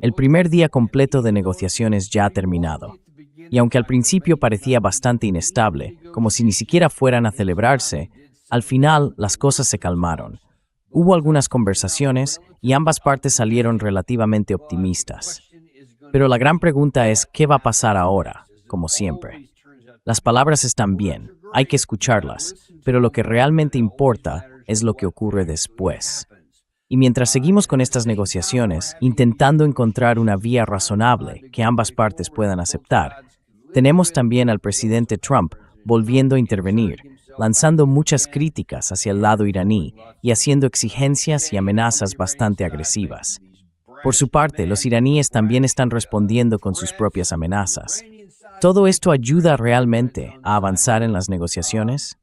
El primer día completo de negociaciones ya ha terminado. Y aunque al principio parecía bastante inestable, como si ni siquiera fueran a celebrarse, al final las cosas se calmaron. Hubo algunas conversaciones y ambas partes salieron relativamente optimistas. Pero la gran pregunta es, ¿qué va a pasar ahora? Como siempre. Las palabras están bien, hay que escucharlas, pero lo que realmente importa es lo que ocurre después. Y mientras seguimos con estas negociaciones, intentando encontrar una vía razonable que ambas partes puedan aceptar, tenemos también al presidente Trump volviendo a intervenir, lanzando muchas críticas hacia el lado iraní y haciendo exigencias y amenazas bastante agresivas. Por su parte, los iraníes también están respondiendo con sus propias amenazas. ¿Todo esto ayuda realmente a avanzar en las negociaciones?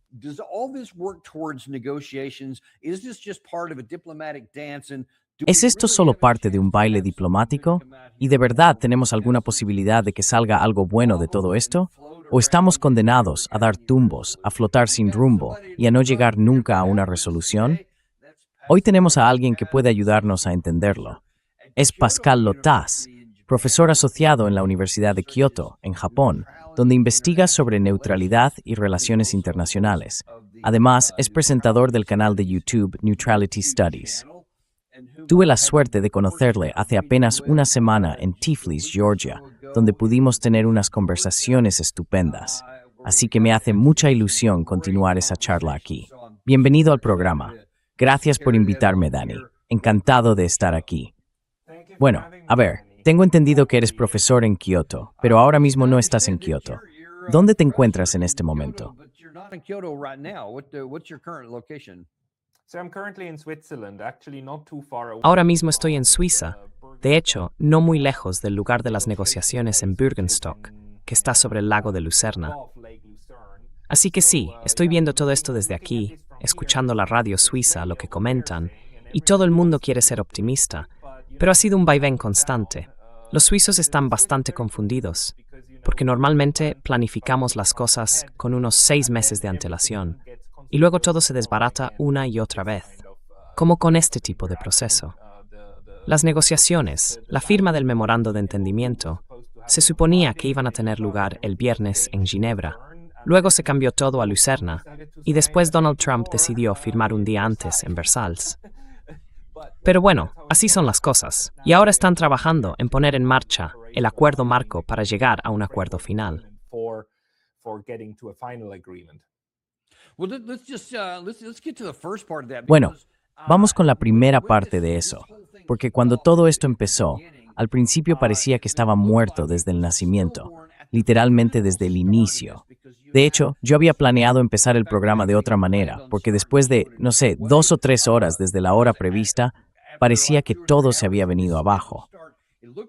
¿Es esto solo parte de un baile diplomático? ¿Y de verdad tenemos alguna posibilidad de que salga algo bueno de todo esto? ¿O estamos condenados a dar tumbos, a flotar sin rumbo y a no llegar nunca a una resolución? Hoy tenemos a alguien que puede ayudarnos a entenderlo. Es Pascal Lotaz, profesor asociado en la Universidad de Kioto, en Japón, donde investiga sobre neutralidad y relaciones internacionales. Además, es presentador del canal de YouTube Neutrality Studies. Tuve la suerte de conocerle hace apenas una semana en Tiflis, Georgia, donde pudimos tener unas conversaciones estupendas. Así que me hace mucha ilusión continuar esa charla aquí. Bienvenido al programa. Gracias por invitarme, Danny. Encantado de estar aquí. Bueno, a ver, tengo entendido que eres profesor en Kioto, pero ahora mismo no estás en Kioto. ¿Dónde te encuentras en este momento? Ahora mismo estoy en Suiza, de hecho, no muy lejos del lugar de las negociaciones en Bürgenstock, que está sobre el lago de Lucerna. Así que sí, estoy viendo todo esto desde aquí, escuchando la radio suiza, lo que comentan, y todo el mundo quiere ser optimista, pero ha sido un vaivén constante. Los suizos están bastante confundidos, porque normalmente planificamos las cosas con unos 6 meses de antelación, y luego todo se desbarata una y otra vez, como con este tipo de proceso. Las negociaciones, la firma del memorando de entendimiento, se suponía que iban a tener lugar el viernes en Ginebra. Luego se cambió todo a Lucerna, y después Donald Trump decidió firmar un día antes en Versalles. Pero bueno, así son las cosas, y ahora están trabajando en poner en marcha el acuerdo marco para llegar a un acuerdo final. Bueno, vamos con la primera parte de eso, porque cuando todo esto empezó, al principio parecía que estaba muerto desde el nacimiento, literalmente desde el inicio. De hecho, yo había planeado empezar el programa de otra manera, porque después de, 2 o 3 horas desde la hora prevista, parecía que todo se había venido abajo.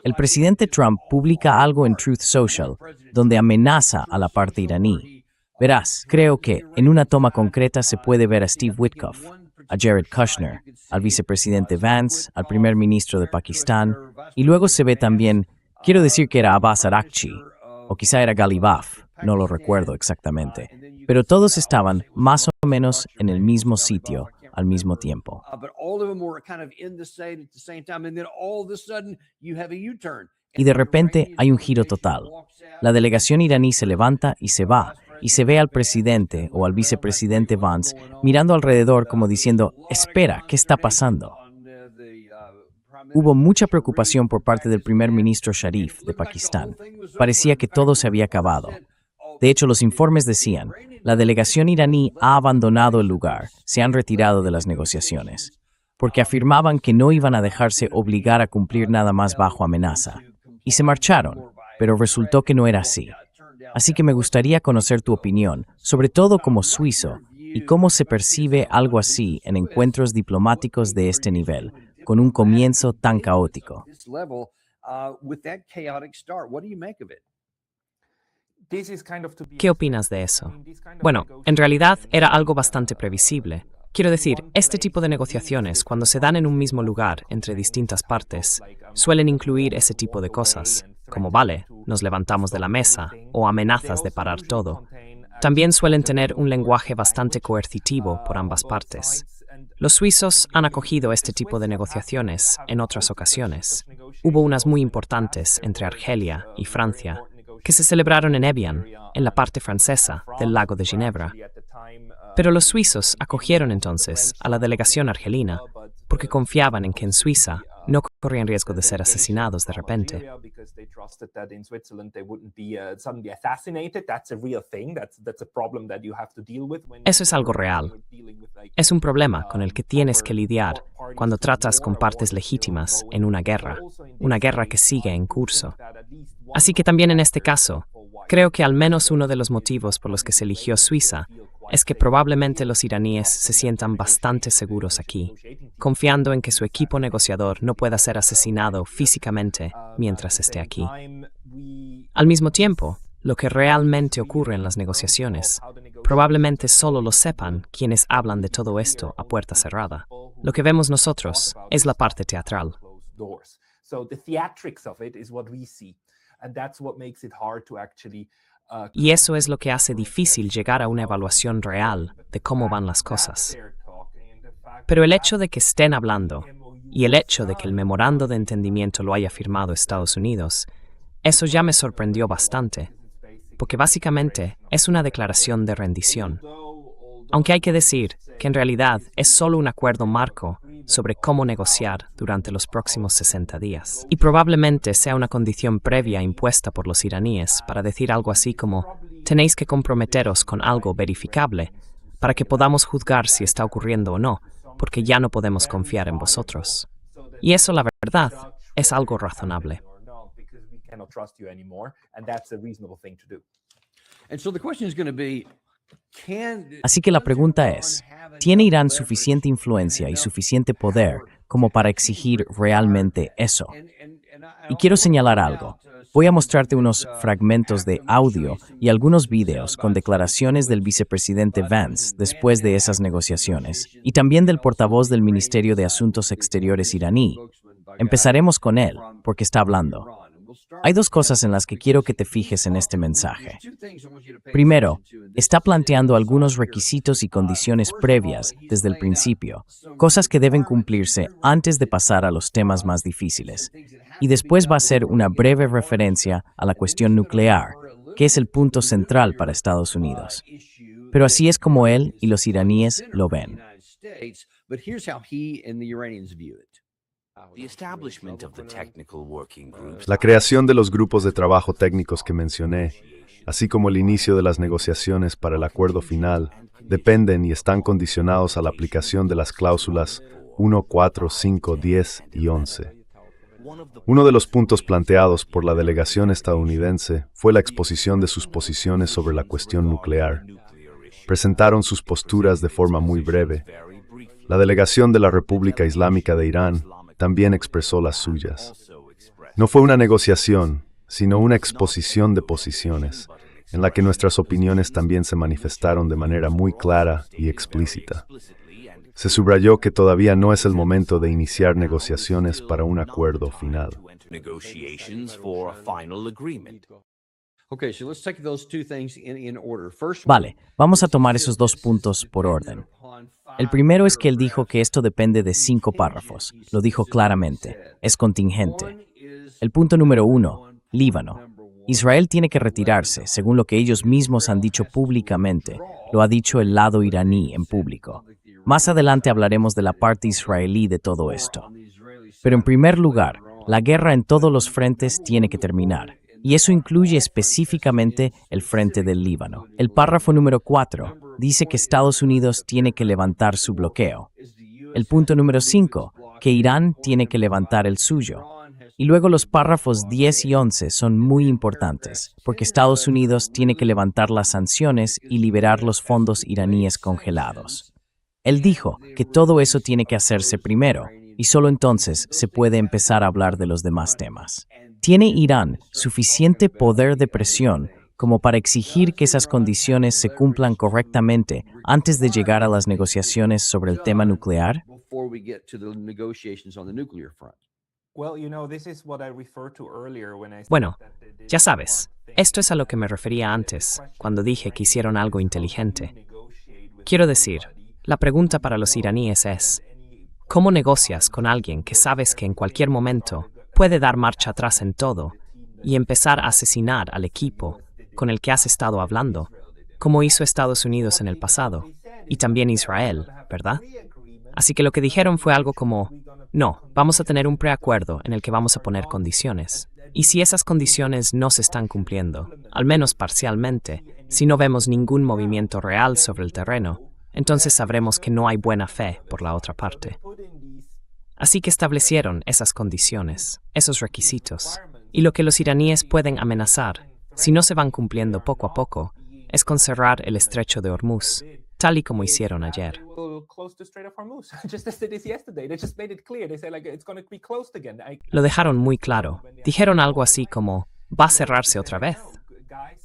El presidente Trump publica algo en Truth Social, donde amenaza a la parte iraní. Verás, creo que en una toma concreta se puede ver a Steve Witkoff, a Jared Kushner, al vicepresidente Vance, al primer ministro de Pakistán, y luego se ve también, quiero decir que era Abbas Araghchi, o quizá era Ghalibaf, no lo recuerdo exactamente, pero todos estaban más o menos en el mismo sitio al mismo tiempo. Y de repente hay un giro total. La delegación iraní se levanta y se va, y se ve al presidente o al vicepresidente Vance mirando alrededor como diciendo, espera, ¿qué está pasando? Hubo mucha preocupación por parte del primer ministro Sharif de Pakistán. Parecía que todo se había acabado. De hecho, los informes decían, la delegación iraní ha abandonado el lugar, se han retirado de las negociaciones, porque afirmaban que no iban a dejarse obligar a cumplir nada más bajo amenaza. Y se marcharon, pero resultó que no era así. Así que me gustaría conocer tu opinión, sobre todo como suizo, y cómo se percibe algo así en encuentros diplomáticos de este nivel, con un comienzo tan caótico. ¿Qué opinas de eso? Bueno, en realidad era algo bastante previsible. Quiero decir, este tipo de negociaciones, cuando se dan en un mismo lugar entre distintas partes, suelen incluir ese tipo de cosas, como vale, nos levantamos de la mesa, o amenazas de parar todo. También suelen tener un lenguaje bastante coercitivo por ambas partes. Los suizos han acogido este tipo de negociaciones en otras ocasiones. Hubo unas muy importantes entre Argelia y Francia, que se celebraron en Evian, en la parte francesa del lago de Ginebra. Pero los suizos acogieron entonces a la delegación argelina porque confiaban en que en Suiza no corrían riesgo de ser asesinados de repente. Eso es algo real. Es un problema con el que tienes que lidiar cuando tratas con partes legítimas en una guerra que sigue en curso. Así que también en este caso, creo que al menos uno de los motivos por los que se eligió Suiza es que probablemente los iraníes se sientan bastante seguros aquí, confiando en que su equipo negociador no pueda ser asesinado físicamente mientras esté aquí. Al mismo tiempo, lo que realmente ocurre en las negociaciones, probablemente solo lo sepan quienes hablan de todo esto a puerta cerrada. Lo que vemos nosotros es la parte teatral. Y eso es lo que hace difícil llegar a una evaluación real de cómo van las cosas. Pero el hecho de que estén hablando y el hecho de que el memorando de entendimiento lo haya firmado Estados Unidos, eso ya me sorprendió bastante, porque básicamente es una declaración de rendición. Aunque hay que decir que en realidad es solo un acuerdo marco sobre cómo negociar durante los próximos 60 días. Y probablemente sea una condición previa impuesta por los iraníes para decir algo así como: tenéis que comprometeros con algo verificable para que podamos juzgar si está ocurriendo o no, porque ya no podemos confiar en vosotros. Y eso, la verdad, es algo razonable. Así que la pregunta es, ¿tiene Irán suficiente influencia y suficiente poder como para exigir realmente eso? Y quiero señalar algo. Voy a mostrarte unos fragmentos de audio y algunos videos con declaraciones del vicepresidente Vance después de esas negociaciones, y también del portavoz del Ministerio de Asuntos Exteriores iraní. Empezaremos con él, porque está hablando. Hay dos cosas en las que quiero que te fijes en este mensaje. Primero, está planteando algunos requisitos y condiciones previas desde el principio, cosas que deben cumplirse antes de pasar a los temas más difíciles. Y después va a hacer una breve referencia a la cuestión nuclear, que es el punto central para Estados Unidos. Pero así es como él y los iraníes lo ven. La creación de los grupos de trabajo técnicos que mencioné, así como el inicio de las negociaciones para el acuerdo final, dependen y están condicionados a la aplicación de las cláusulas 1, 4, 5, 10 y 11. Uno de los puntos planteados por la delegación estadounidense fue la exposición de sus posiciones sobre la cuestión nuclear. Presentaron sus posturas de forma muy breve. La delegación de la República Islámica de Irán también expresó las suyas. No fue una negociación, sino una exposición de posiciones, en la que nuestras opiniones también se manifestaron de manera muy clara y explícita. Se subrayó que todavía no es el momento de iniciar negociaciones para un acuerdo final. Vale, vamos a tomar esos dos puntos por orden. El primero es que él dijo que esto depende de 5 párrafos. Lo dijo claramente. Es contingente. El punto número 1, Líbano. Israel tiene que retirarse, según lo que ellos mismos han dicho públicamente. Lo ha dicho el lado iraní en público. Más adelante hablaremos de la parte israelí de todo esto. Pero en primer lugar, la guerra en todos los frentes tiene que terminar. Y eso incluye específicamente el frente del Líbano. El párrafo número 4 dice que Estados Unidos tiene que levantar su bloqueo. El punto número 5, que Irán tiene que levantar el suyo. Y luego los párrafos 10 y 11 son muy importantes, porque Estados Unidos tiene que levantar las sanciones y liberar los fondos iraníes congelados. Él dijo que todo eso tiene que hacerse primero, y solo entonces se puede empezar a hablar de los demás temas. ¿Tiene Irán suficiente poder de presión como para exigir que esas condiciones se cumplan correctamente antes de llegar a las negociaciones sobre el tema nuclear? Bueno, ya sabes, esto es a lo que me refería antes, cuando dije que hicieron algo inteligente. Quiero decir, La pregunta para los iraníes es, ¿cómo negocias con alguien que sabes que en cualquier momento puede dar marcha atrás en todo y empezar a asesinar al equipo con el que has estado hablando, como hizo Estados Unidos en el pasado, y también Israel, ¿verdad? Así que lo que dijeron fue algo como, no, vamos a tener un preacuerdo en el que vamos a poner condiciones. Y si esas condiciones no se están cumpliendo, al menos parcialmente, si no vemos ningún movimiento real sobre el terreno, entonces sabremos que no hay buena fe por la otra parte. Así que establecieron esas condiciones, esos requisitos. Y lo que los iraníes pueden amenazar, si no se van cumpliendo poco a poco, es con cerrar el estrecho de Hormuz, tal y como hicieron ayer. Lo dejaron muy claro. Dijeron algo así como, ¿va a cerrarse otra vez?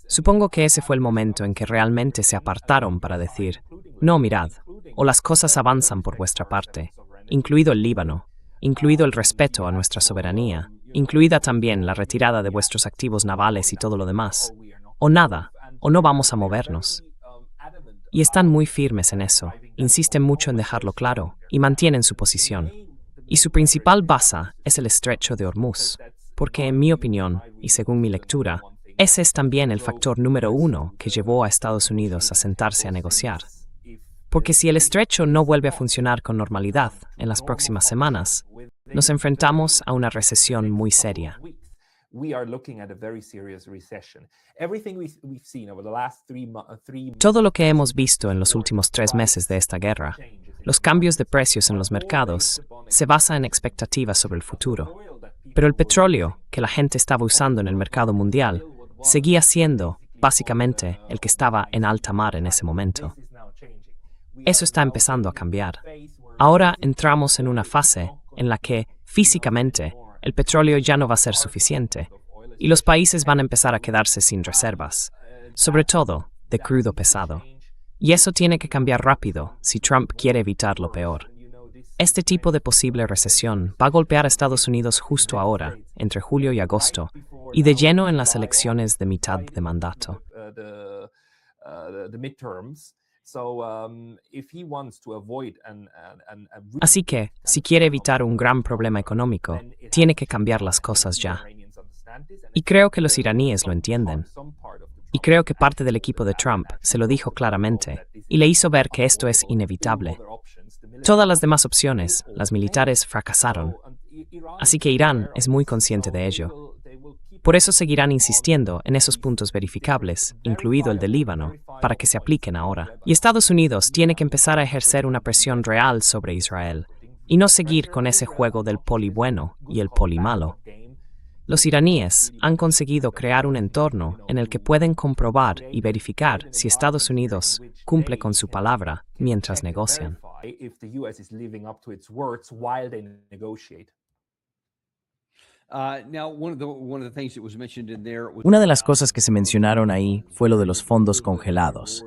Supongo que ese fue el momento en que realmente se apartaron para decir, no, mirad, o las cosas avanzan por vuestra parte, incluido el Líbano, incluido el respeto a nuestra soberanía, incluida también la retirada de vuestros activos navales y todo lo demás, o nada, o no vamos a movernos. Y están muy firmes en eso, insisten mucho en dejarlo claro y mantienen su posición. Y su principal baza es el estrecho de Hormuz, porque en mi opinión, y según mi lectura, ese es también el factor número 1 que llevó a Estados Unidos a sentarse a negociar. Porque si el estrecho no vuelve a funcionar con normalidad en las próximas semanas, nos enfrentamos a una recesión muy seria. Todo lo que hemos visto en los últimos 3 meses de esta guerra, los cambios de precios en los mercados, se basa en expectativas sobre el futuro. Pero el petróleo que la gente estaba usando en el mercado mundial seguía siendo, básicamente, el que estaba en alta mar en ese momento. Eso está empezando a cambiar. Ahora entramos en una fase en la que, físicamente, el petróleo ya no va a ser suficiente, y los países van a empezar a quedarse sin reservas, sobre todo de crudo pesado. Y eso tiene que cambiar rápido si Trump quiere evitar lo peor. Este tipo de posible recesión va a golpear a Estados Unidos justo ahora, entre julio y agosto, y de lleno en las elecciones de mitad de mandato. Así que, si quiere evitar un gran problema económico, tiene que cambiar las cosas ya. Y creo que los iraníes lo entienden. Y creo que parte del equipo de Trump se lo dijo claramente y le hizo ver que esto es inevitable. Todas las demás opciones, las militares, fracasaron. Así que Irán es muy consciente de ello. Por eso seguirán insistiendo en esos puntos verificables, incluido el de Líbano, para que se apliquen ahora. Y Estados Unidos tiene que empezar a ejercer una presión real sobre Israel, y no seguir con ese juego del poli bueno y el poli malo. Los iraníes han conseguido crear un entorno en el que pueden comprobar y verificar si Estados Unidos cumple con su palabra mientras negocian. Una de las cosas que se mencionaron ahí fue lo de los fondos congelados.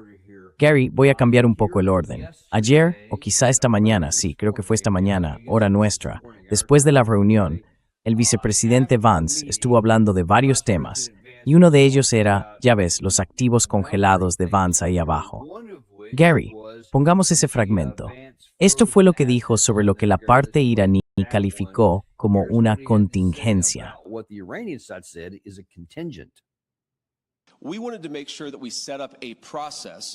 Gary, voy a cambiar un poco el orden. Ayer, o quizá esta mañana, sí, creo que fue esta mañana, hora nuestra, después de la reunión, el vicepresidente Vance estuvo hablando de varios temas, y uno de ellos era, ya ves, los activos congelados de Vance ahí abajo. Gary, pongamos ese fragmento. Esto fue lo que dijo sobre lo que la parte iraní calificó como una contingencia.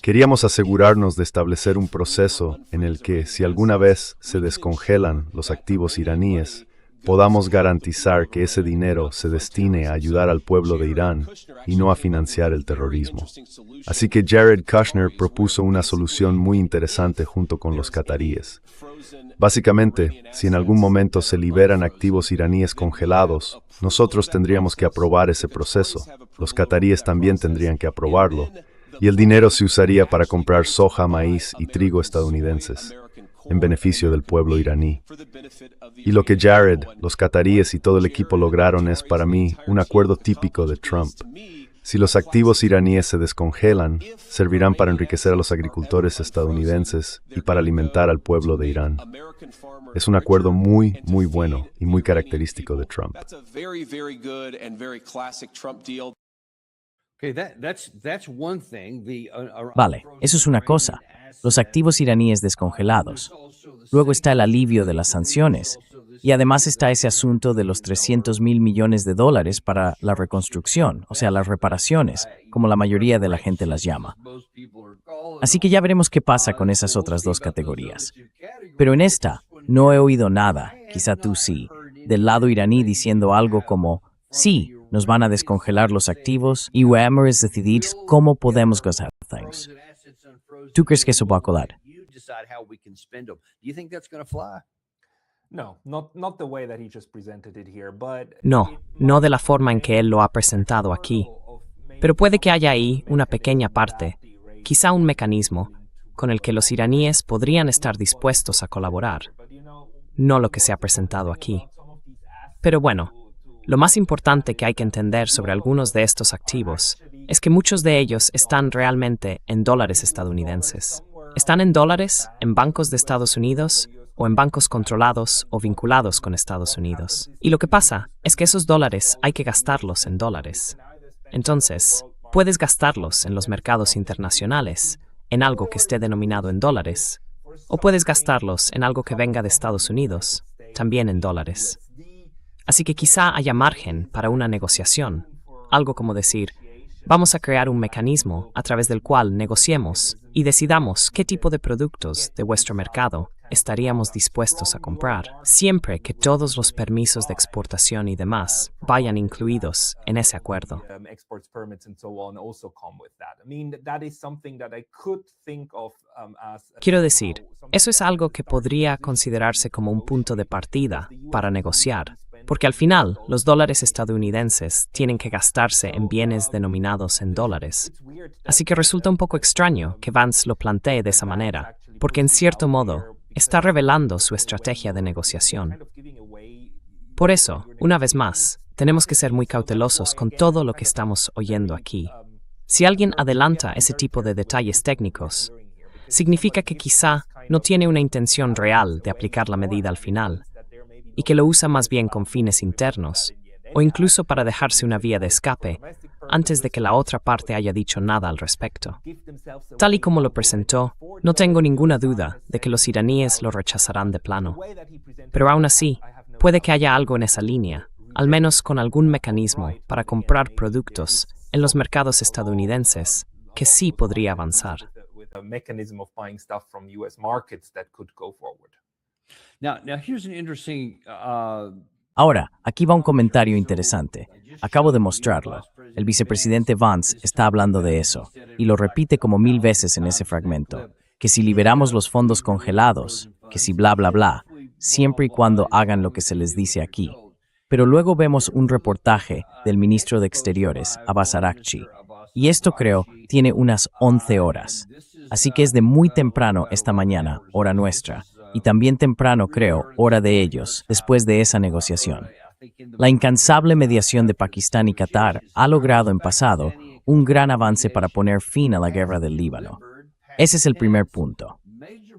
Queríamos asegurarnos de establecer un proceso en el que, si alguna vez se descongelan los activos iraníes, podamos garantizar que ese dinero se destine a ayudar al pueblo de Irán y no a financiar el terrorismo. Así que Jared Kushner propuso una solución muy interesante junto con los cataríes. Básicamente, si en algún momento se liberan activos iraníes congelados, nosotros tendríamos que aprobar ese proceso, los cataríes también tendrían que aprobarlo, y el dinero se usaría para comprar soja, maíz y trigo estadounidenses, en beneficio del pueblo iraní. Y lo que Jared, los cataríes y todo el equipo lograron es, para mí, un acuerdo típico de Trump. Si los activos iraníes se descongelan, servirán para enriquecer a los agricultores estadounidenses y para alimentar al pueblo de Irán. Es un acuerdo muy, muy bueno y muy característico de Trump. Vale, eso es una cosa. los activos iraníes descongelados. Luego está el alivio de las sanciones. Y además está ese asunto de los $300.000 millones para la reconstrucción, o sea, las reparaciones, como la mayoría de la gente las llama. Así que ya veremos qué pasa con esas otras dos categorías. Pero en esta, no he oído nada, quizá tú sí, del lado iraní diciendo algo como, sí, nos van a descongelar los activos y vamos a decidir cómo podemos gastar things. ¿Tú crees que eso va a colar? No, not the way that he just presented it here, but No de la forma en que él lo ha presentado aquí. Pero puede que haya ahí una pequeña parte, quizá un mecanismo, con el que los iraníes podrían estar dispuestos a colaborar. No lo que se ha presentado aquí. Pero bueno, lo más importante que hay que entender sobre algunos de estos activos es que muchos de ellos están realmente en dólares estadounidenses. Están en dólares, en bancos de Estados Unidos, o en bancos controlados o vinculados con Estados Unidos. Y lo que pasa es que esos dólares hay que gastarlos en dólares. Entonces, puedes gastarlos en los mercados internacionales, en algo que esté denominado en dólares, o puedes gastarlos en algo que venga de Estados Unidos, también en dólares. Así que quizá haya margen para una negociación, algo como decir, vamos a crear un mecanismo a través del cual negociemos y decidamos qué tipo de productos de vuestro mercado estaríamos dispuestos a comprar, siempre que todos los permisos de exportación y demás vayan incluidos en ese acuerdo. exports permits and so on also come with that. I mean, that is something that I could think of as Quiero decir, eso es algo que podría considerarse como un punto de partida para negociar, porque al final los dólares estadounidenses tienen que gastarse en bienes denominados en dólares. Así que resulta un poco extraño que Vance lo plantee de esa manera, porque en cierto modo está revelando su estrategia de negociación. Por eso, una vez más, tenemos que ser muy cautelosos con todo lo que estamos oyendo aquí. Si alguien adelanta ese tipo de detalles técnicos, significa que quizá no tiene una intención real de aplicar la medida al final, y que lo usa más bien con fines internos, o incluso para dejarse una vía de escape, antes de que la otra parte haya dicho nada al respecto. Tal y como lo presentó, no tengo ninguna duda de que los iraníes lo rechazarán de plano. Pero aún así, puede que haya algo en esa línea, al menos con algún mecanismo para comprar productos en los mercados estadounidenses, que sí podría avanzar. a mechanism of buying stuff from US markets that could go forward. Now here's an interesting Ahora, aquí va un comentario interesante. Acabo de mostrarlo. El vicepresidente Vance está hablando de eso, y lo repite como 1000 veces en ese fragmento, que si liberamos los fondos congelados, que si bla bla bla, siempre y cuando hagan lo que se les dice aquí. Pero luego vemos un reportaje del ministro de Exteriores, Abbas Araghchi, y esto creo tiene unas 11 horas. Así que es de muy temprano esta mañana, hora nuestra, y también temprano creo, hora de ellos, después de esa negociación. La incansable mediación de Pakistán y Qatar ha logrado en pasado un gran avance para poner fin a la guerra del Líbano. Ese es el primer punto.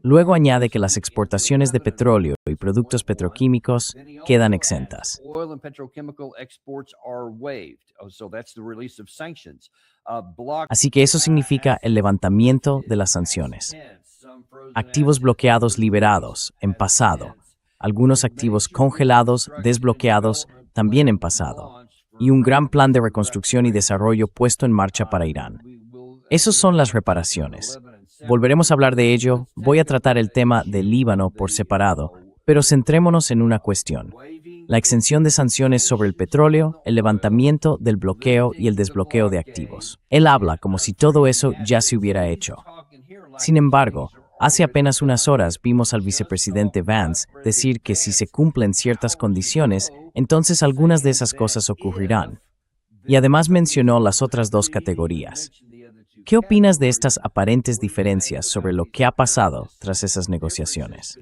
Luego añade que las exportaciones de petróleo y productos petroquímicos quedan exentas. oil and petrochemical exports are waived. So that's the release of sanctions. Así que eso significa el levantamiento de las sanciones. Activos bloqueados liberados, en pasado. Algunos activos congelados, desbloqueados, también en pasado. Y un gran plan de reconstrucción y desarrollo puesto en marcha para Irán. Esas son las reparaciones. Volveremos a hablar de ello. Voy a tratar el tema del Líbano por separado, pero centrémonos en una cuestión. La exención de sanciones sobre el petróleo, el levantamiento del bloqueo y el desbloqueo de activos. Él habla como si todo eso ya se hubiera hecho. Sin embargo, hace apenas unas horas vimos al vicepresidente Vance decir que si se cumplen ciertas condiciones, entonces algunas de esas cosas ocurrirán. Y además mencionó las otras dos categorías. ¿Qué opinas de estas aparentes diferencias sobre lo que ha pasado tras esas negociaciones?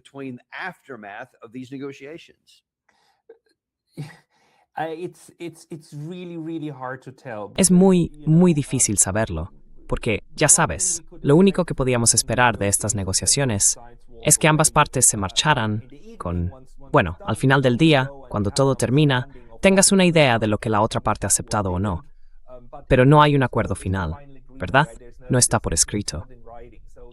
It's really hard to tell. Es muy difícil saberlo, porque, ya sabes, lo único que podíamos esperar de estas negociaciones es que ambas partes se marcharan con, bueno, al final del día, cuando todo termina, tengas una idea de lo que la otra parte ha aceptado o no. Pero no hay un acuerdo final, ¿verdad? No está por escrito.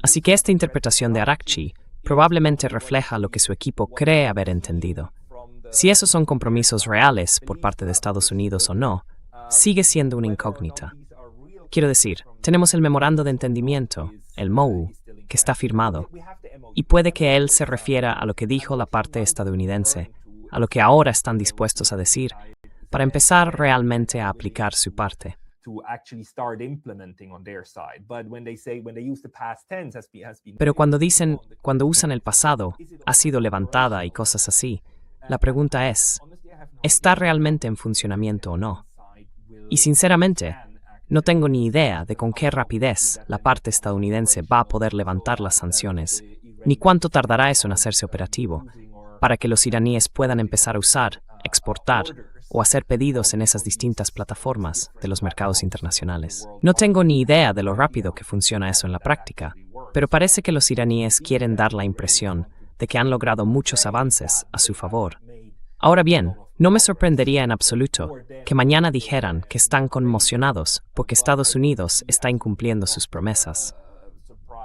Así que esta interpretación de Arakchi probablemente refleja lo que su equipo cree haber entendido. Si esos son compromisos reales por parte de Estados Unidos o no, sigue siendo una incógnita. Quiero decir, tenemos el memorando de entendimiento, el MOU, que está firmado, y puede que él se refiera a lo que dijo la parte estadounidense, a lo que ahora están dispuestos a decir, para empezar realmente a aplicar su parte. Pero cuando usan el pasado, ha sido levantada y cosas así, la pregunta es, ¿está realmente en funcionamiento o no? Y sinceramente, no tengo ni idea de con qué rapidez la parte estadounidense va a poder levantar las sanciones, ni cuánto tardará eso en hacerse operativo, para que los iraníes puedan empezar a usar, exportar o hacer pedidos en esas distintas plataformas de los mercados internacionales. No tengo ni idea de lo rápido que funciona eso en la práctica, pero parece que los iraníes quieren dar la impresión de que han logrado muchos avances a su favor. Ahora bien, no me sorprendería en absoluto que mañana dijeran que están conmocionados porque Estados Unidos está incumpliendo sus promesas.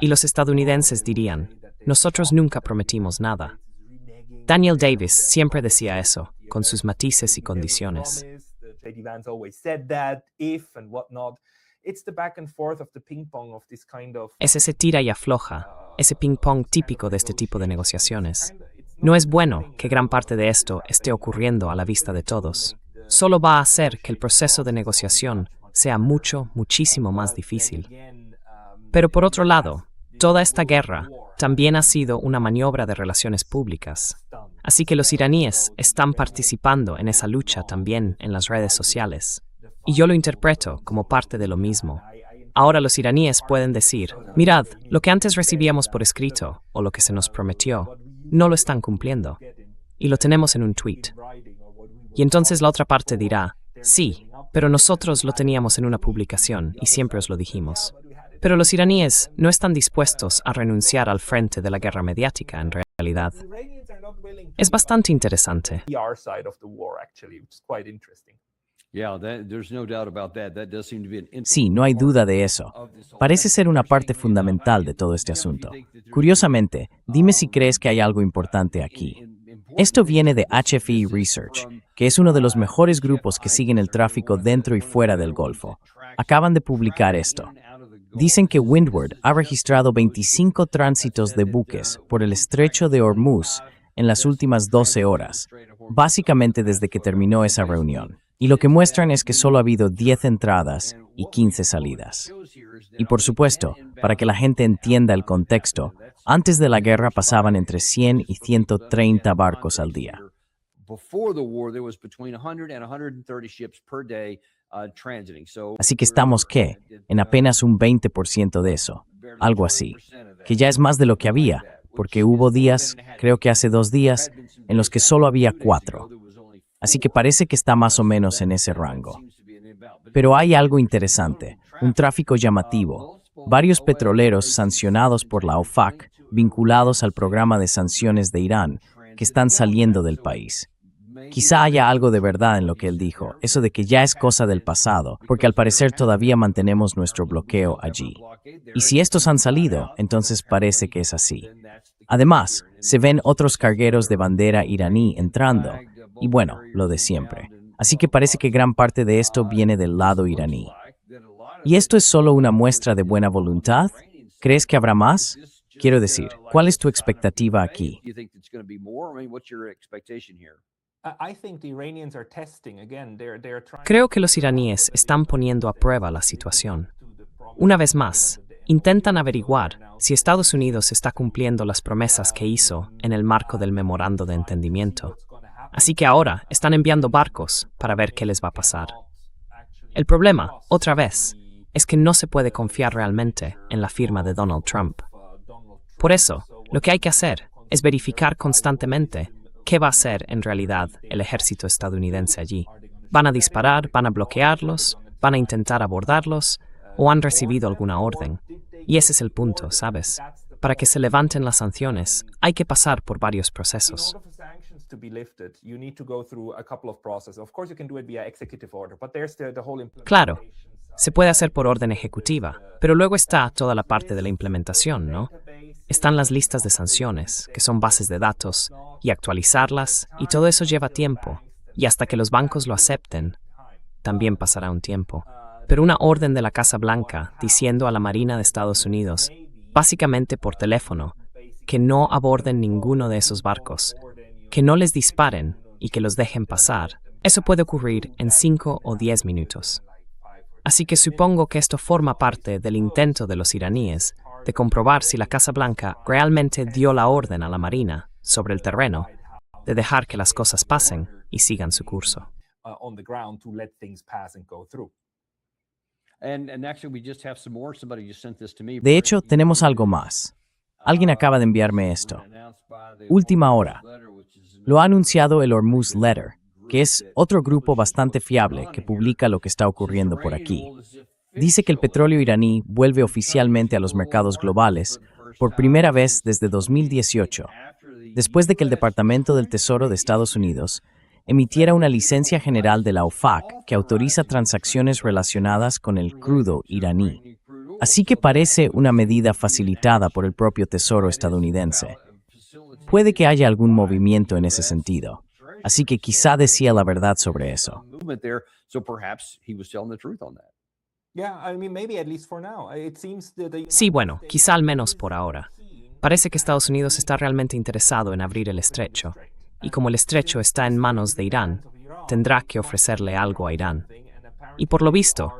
Y los estadounidenses dirían, nosotros nunca prometimos nada. Daniel Davis siempre decía eso, con sus matices y condiciones. Es ese tira y afloja, ese ping-pong típico de este tipo de negociaciones. No es bueno que gran parte de esto esté ocurriendo a la vista de todos. Solo va a hacer que el proceso de negociación sea muchísimo más difícil. Pero por otro lado, toda esta guerra también ha sido una maniobra de relaciones públicas. Así que los iraníes están participando en esa lucha también en las redes sociales. Y yo lo interpreto como parte de lo mismo. Ahora los iraníes pueden decir, mirad, lo que antes recibíamos por escrito, o lo que se nos prometió, no lo están cumpliendo. Y lo tenemos en un tweet. Y entonces la otra parte dirá, sí, pero nosotros lo teníamos en una publicación y siempre os lo dijimos. Pero los iraníes no están dispuestos a renunciar al frente de la guerra mediática en realidad. Es bastante interesante. Sí, no hay duda de eso. Parece ser una parte fundamental de todo este asunto. Curiosamente, dime si crees que hay algo importante aquí. Esto viene de HFE Research, que es uno de los mejores grupos que siguen el tráfico dentro y fuera del Golfo. Acaban de publicar esto. Dicen que Windward ha registrado 25 tránsitos de buques por el estrecho de Hormuz en las últimas 12 horas, básicamente desde que terminó esa reunión. Y lo que muestran es que solo ha habido 10 entradas y 15 salidas. Y por supuesto, para que la gente entienda el contexto, antes de la guerra pasaban entre 100 y 130 barcos al día. Así que estamos, ¿qué? En apenas un 20% de eso, algo así, que ya es más de lo que había, porque hubo días, creo que hace 2 días, en los que solo había 4. Así que parece que está más o menos en ese rango. Pero hay algo interesante, un tráfico llamativo. Varios petroleros sancionados por la OFAC, vinculados al programa de sanciones de Irán, que están saliendo del país. Quizá haya algo de verdad en lo que él dijo, eso de que ya es cosa del pasado, porque al parecer todavía mantenemos nuestro bloqueo allí. Y si estos han salido, entonces parece que es así. Además, se ven otros cargueros de bandera iraní entrando, y bueno, lo de siempre. Así que parece que gran parte de esto viene del lado iraní. ¿Y esto es solo una muestra de buena voluntad? ¿Crees que habrá más? Quiero decir, ¿cuál es tu expectativa aquí? Creo que los iraníes están poniendo a prueba la situación. Una vez más, intentan averiguar si Estados Unidos está cumpliendo las promesas que hizo en el marco del memorando de entendimiento. Así que ahora están enviando barcos para ver qué les va a pasar. El problema, otra vez, es que no se puede confiar realmente en la firma de Donald Trump. Por eso, lo que hay que hacer es verificar constantemente qué va a hacer en realidad el ejército estadounidense allí. ¿Van a disparar? ¿Van a bloquearlos? ¿Van a intentar abordarlos? ¿O han recibido alguna orden? Y ese es el punto, ¿sabes? Para que se levanten las sanciones, hay que pasar por varios procesos. to be lifted, you need to go through a couple of processes. Of course, you can do it via executive order, but there's the whole Claro, implementation se puede hacer por orden ejecutiva, pero luego está toda la parte de la implementación, ¿no? Están las listas de sanciones, que son bases de datos, y actualizarlas, y todo eso lleva tiempo. Y hasta que los bancos lo acepten, también pasará un tiempo. Pero una orden de la Casa Blanca diciendo a la Marina de Estados Unidos, básicamente por teléfono, que no aborden ninguno de esos barcos, que no les disparen y que los dejen pasar, eso puede ocurrir en 5 o 10 minutos. Así que supongo que esto forma parte del intento de los iraníes de comprobar si la Casa Blanca realmente dio la orden a la Marina sobre el terreno de dejar que las cosas pasen y sigan su curso. on the ground to let things pass and go through. And actually, we just have some more. Somebody just sent this to me. De hecho, tenemos algo más. Alguien acaba de enviarme esto. Última hora. Lo ha anunciado el Hormuz Letter, que es otro grupo bastante fiable que publica lo que está ocurriendo por aquí. Dice que el petróleo iraní vuelve oficialmente a los mercados globales por primera vez desde 2018, después de que el Departamento del Tesoro de Estados Unidos emitiera una licencia general de la OFAC que autoriza transacciones relacionadas con el crudo iraní. Así que parece una medida facilitada por el propio Tesoro estadounidense. Puede que haya algún movimiento en ese sentido, así que quizá decía la verdad sobre eso. Movement there, so perhaps he was telling the truth on that. Yeah, I mean, maybe at least for now. It seems that the Sí, bueno, quizá al menos por ahora. Parece que Estados Unidos está realmente interesado en abrir el estrecho, y como el estrecho está en manos de Irán, tendrá que ofrecerle algo a Irán. Y por lo visto,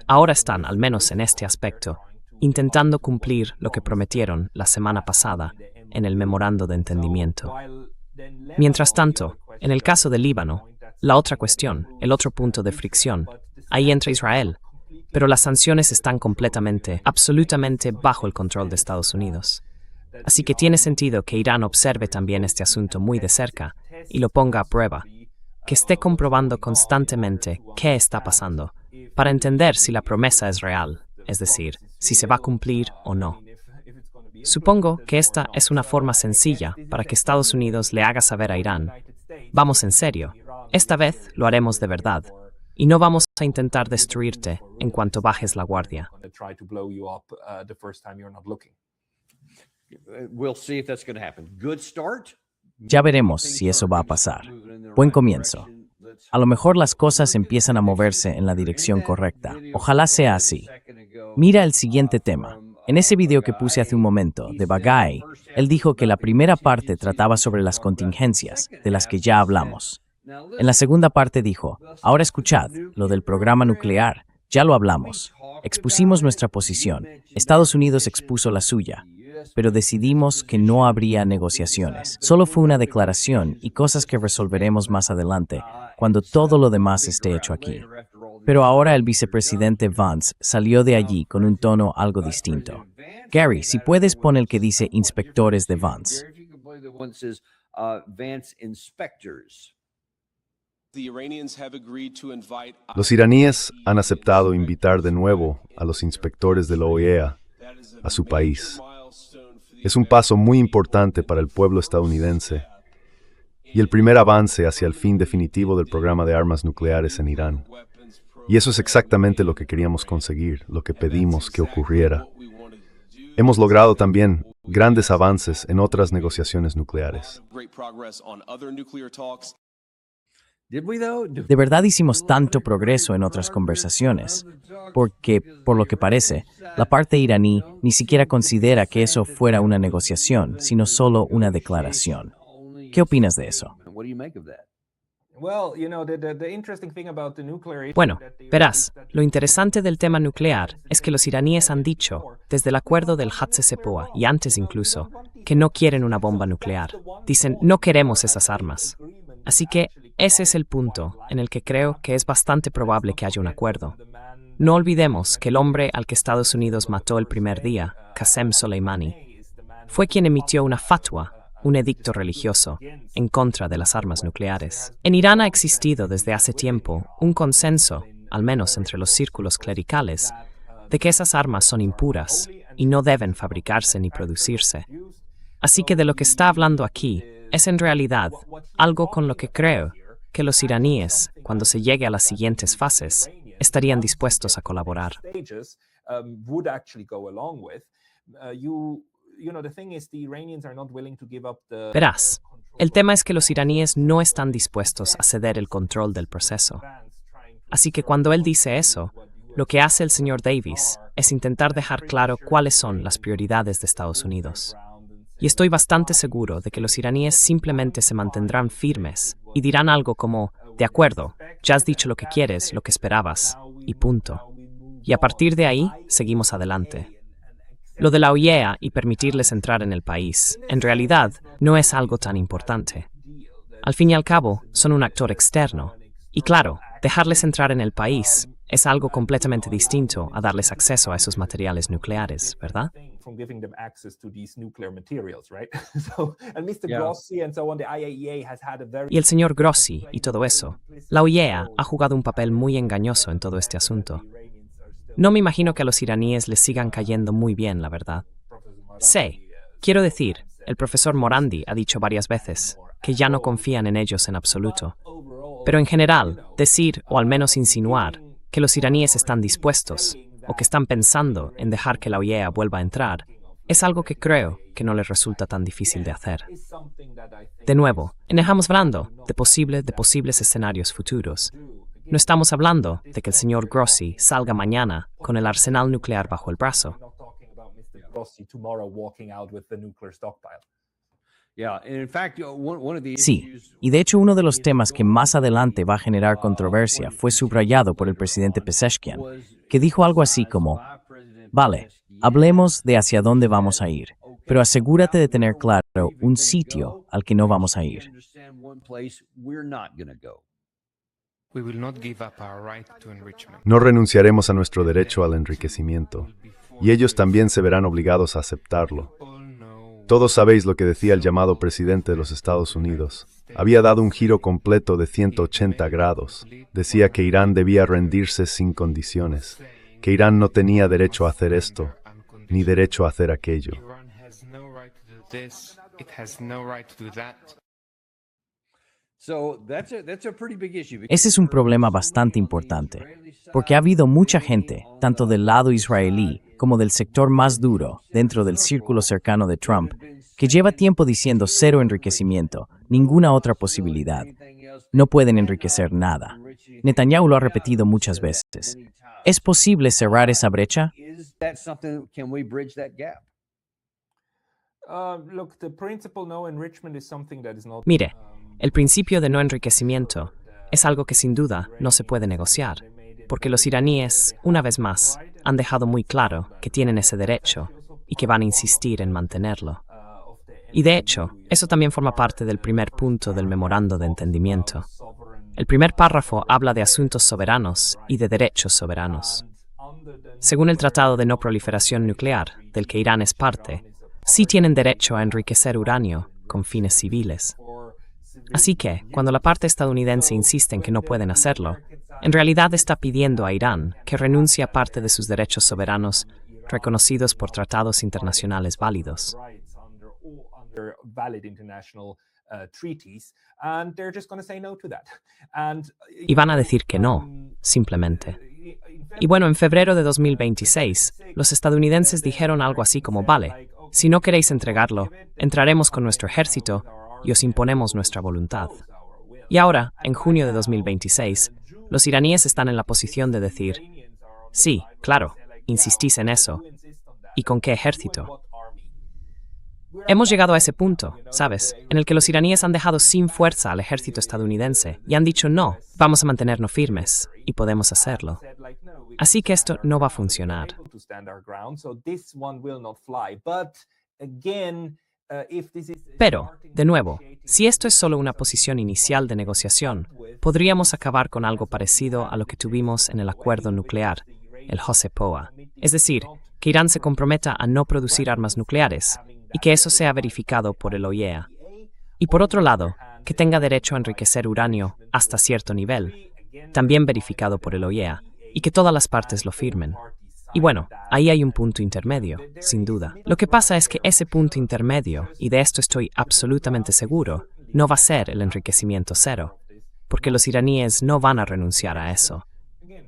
ahora están, al menos en este aspecto, intentando cumplir lo que prometieron la semana pasada en el memorando de entendimiento. Mientras tanto, en el caso del Líbano, la otra cuestión, el otro punto de fricción, ahí entra Israel, pero las sanciones están completamente, absolutamente bajo el control de Estados Unidos. Así que tiene sentido que Irán observe también este asunto muy de cerca y lo ponga a prueba, que esté comprobando constantemente qué está pasando, para entender si la promesa es real, es decir, si se va a cumplir o no. Supongo que esta es una forma sencilla para que Estados Unidos le haga saber a Irán, vamos en serio, esta vez lo haremos de verdad, y no vamos a intentar destruirte en cuanto bajes la guardia. try to blow you up the first time you're not looking. We'll see if that's going to happen. Good start. Ya veremos si eso va a pasar. Buen comienzo. A lo mejor las cosas empiezan a moverse en la dirección correcta. Ojalá sea así. Mira el siguiente tema. En ese video que puse hace un momento, de Bagai, él dijo que la primera parte trataba sobre las contingencias, de las que ya hablamos. En la segunda parte dijo, ahora escuchad, lo del programa nuclear, ya lo hablamos. Expusimos nuestra posición, Estados Unidos expuso la suya, pero decidimos que no habría negociaciones. Solo fue una declaración y cosas que resolveremos más adelante, cuando todo lo demás esté hecho aquí. Pero ahora el vicepresidente Vance salió de allí con un tono algo distinto. Gary, si puedes pon el que dice inspectores de Vance. Vance inspectors. Los iraníes han aceptado invitar de nuevo a los inspectores de la OEA a su país. Es un paso muy importante para el pueblo estadounidense y el primer avance hacia el fin definitivo del programa de armas nucleares en Irán. Y eso es exactamente lo que queríamos conseguir, lo que pedimos que ocurriera. Hemos logrado también grandes avances en otras negociaciones nucleares. Did we though? De verdad hicimos tanto progreso en otras conversaciones, porque, por lo que parece, la parte iraní ni siquiera considera que eso fuera una negociación, sino solo una declaración. ¿Qué opinas de eso? What do you make of that? Well, you know, the interesting thing about the nuclear issue Bueno, that they- verás, lo interesante del tema nuclear es que los iraníes han dicho, desde el acuerdo del Hatse-Sepoa y antes incluso, que no quieren una bomba nuclear. Dicen, no queremos esas armas. Así que ese es el punto en el que creo que es bastante probable que haya un acuerdo. No olvidemos que el hombre al que Estados Unidos mató el primer día, Qasem Soleimani, fue quien emitió una fatwa, un edicto religioso, en contra de las armas nucleares. En Irán ha existido desde hace tiempo un consenso, al menos entre los círculos clericales, de que esas armas son impuras y no deben fabricarse ni producirse. Así que de lo que está hablando aquí es en realidad algo con lo que creo que los iraníes, cuando se llegue a las siguientes fases, estarían dispuestos a colaborar. Verás, el tema es que los iraníes no están dispuestos a ceder el control del proceso. Así que cuando él dice eso, lo que hace el señor Davis es intentar dejar claro cuáles son las prioridades de Estados Unidos. Y estoy bastante seguro de que los iraníes simplemente se mantendrán firmes y dirán algo como, de acuerdo, ya has dicho lo que quieres, lo que esperabas, y punto. Y a partir de ahí, seguimos adelante. Lo de la OIEA y permitirles entrar en el país, en realidad, no es algo tan importante. Al fin y al cabo, son un actor externo. Y claro, dejarles entrar en el país es algo completamente distinto a darles acceso a esos materiales nucleares, ¿verdad? Y el señor Grossi y todo eso, la OIEA ha jugado un papel muy engañoso en todo este asunto. No me imagino que a los iraníes les sigan cayendo muy bien, la verdad. Quiero decir, el profesor Morandi ha dicho varias veces que ya no confían en ellos en absoluto. Pero en general, decir, o al menos insinuar, que los iraníes están dispuestos, o que están pensando en dejar que la OIEA vuelva a entrar, es algo que creo que no les resulta tan difícil de hacer. De nuevo, estamos hablando de posibles escenarios futuros. No estamos hablando de que el señor Grossi salga mañana con el arsenal nuclear bajo el brazo. Sí, y de hecho uno de los temas que más adelante va a generar controversia fue subrayado por el presidente Pezeshkian, que dijo algo así como, vale, hablemos de hacia dónde vamos a ir, pero asegúrate de tener claro un sitio al que no vamos a ir. No renunciaremos a nuestro derecho al enriquecimiento, y ellos también se verán obligados a aceptarlo. Todos sabéis lo que decía el llamado presidente de los Estados Unidos. Había dado un giro completo de 180 grados. Decía que Irán debía rendirse sin condiciones, que Irán no tenía derecho a hacer esto, ni derecho a hacer aquello. Ese es un problema bastante importante, porque ha habido mucha gente, tanto del lado israelí como del sector más duro, dentro del círculo cercano de Trump, que lleva tiempo diciendo cero enriquecimiento, ninguna otra posibilidad. No pueden enriquecer nada. Netanyahu lo ha repetido muchas veces. ¿Es posible cerrar esa brecha? Mire, el principio de no enriquecimiento es algo que sin duda no se puede negociar, porque los iraníes, una vez más, han dejado muy claro que tienen ese derecho y que van a insistir en mantenerlo. Y de hecho, eso también forma parte del primer punto del memorando de entendimiento. El primer párrafo habla de asuntos soberanos y de derechos soberanos. Según el Tratado de No Proliferación Nuclear, del que Irán es parte, sí tienen derecho a enriquecer uranio con fines civiles. Así que, cuando la parte estadounidense insiste en que no pueden hacerlo, en realidad está pidiendo a Irán que renuncie a parte de sus derechos soberanos reconocidos por tratados internacionales válidos. Y van a decir que no, simplemente. Y bueno, en febrero de 2026, los estadounidenses dijeron algo así como, vale, si no queréis entregarlo, entraremos con nuestro ejército y os imponemos nuestra voluntad. Y ahora, en junio de 2026, los iraníes están en la posición de decir, sí, claro, insistís en eso. ¿Y con qué ejército? Hemos llegado a ese punto, ¿sabes?, en el que los iraníes han dejado sin fuerza al ejército estadounidense y han dicho no, vamos a mantenernos firmes, y podemos hacerlo. Así que esto no va a funcionar. Pero, de nuevo, si esto es solo una posición inicial de negociación, podríamos acabar con algo parecido a lo que tuvimos en el acuerdo nuclear, el JCPOA. Es decir, que Irán se comprometa a no producir armas nucleares y que eso sea verificado por el OIEA. Y por otro lado, que tenga derecho a enriquecer uranio hasta cierto nivel, también verificado por el OIEA, y que todas las partes lo firmen. Y bueno, ahí hay un punto intermedio, sin duda. Lo que pasa es que ese punto intermedio, y de esto estoy absolutamente seguro, no va a ser el enriquecimiento cero, porque los iraníes no van a renunciar a eso.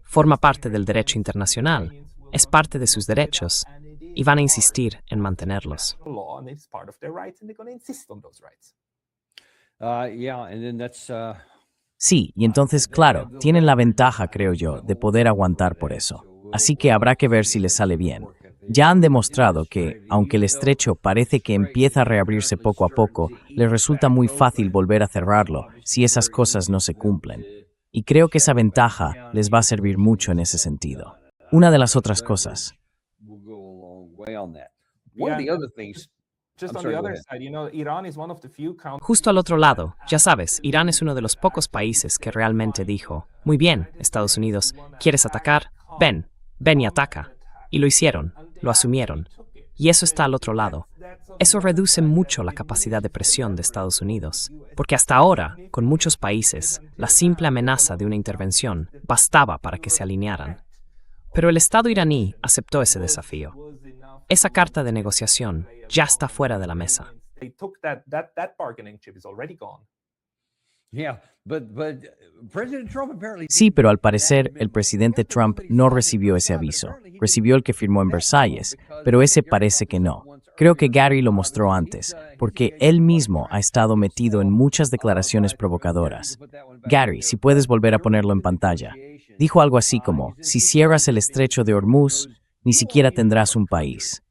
Forma parte del derecho internacional, es parte de sus derechos, y van a insistir en mantenerlos. law and it's part of their rights and they're going to insist on those rights. Yeah, and then that's Sí, y entonces, claro, tienen la ventaja, creo yo, de poder aguantar por eso. Así que habrá que ver si les sale bien. Ya han demostrado que, aunque el estrecho parece que empieza a reabrirse poco a poco, les resulta muy fácil volver a cerrarlo si esas cosas no se cumplen. Y creo que esa ventaja les va a servir mucho en ese sentido. Una de las otras cosas. we'll go a long way on that. One of the other things. Just I'm on sorry, the go other ahead. side, Iran is one of the few countries. Justo al otro lado, ya sabes, Irán es uno de los pocos países que realmente dijo, muy bien, Estados Unidos, ¿quieres atacar? Ven, ven y ataca. Y lo hicieron, lo asumieron. Y eso está al otro lado. Eso reduce mucho la capacidad de presión de Estados Unidos, porque hasta ahora, con muchos países, la simple amenaza de una intervención bastaba para que se alinearan. Pero el Estado iraní aceptó ese desafío. Esa carta de negociación ya está fuera de la mesa. They took that bargaining chip is already gone. Yeah, but President Trump apparently. Sí, pero al parecer el presidente Trump no recibió ese aviso. Recibió el que firmó en Versalles, pero ese parece que no. Creo que Gary lo mostró antes, porque él mismo ha estado metido en muchas declaraciones provocadoras. Gary, si puedes volver a ponerlo en pantalla, dijo algo así como, si cierras el estrecho de Hormuz, ni siquiera tendrás un país.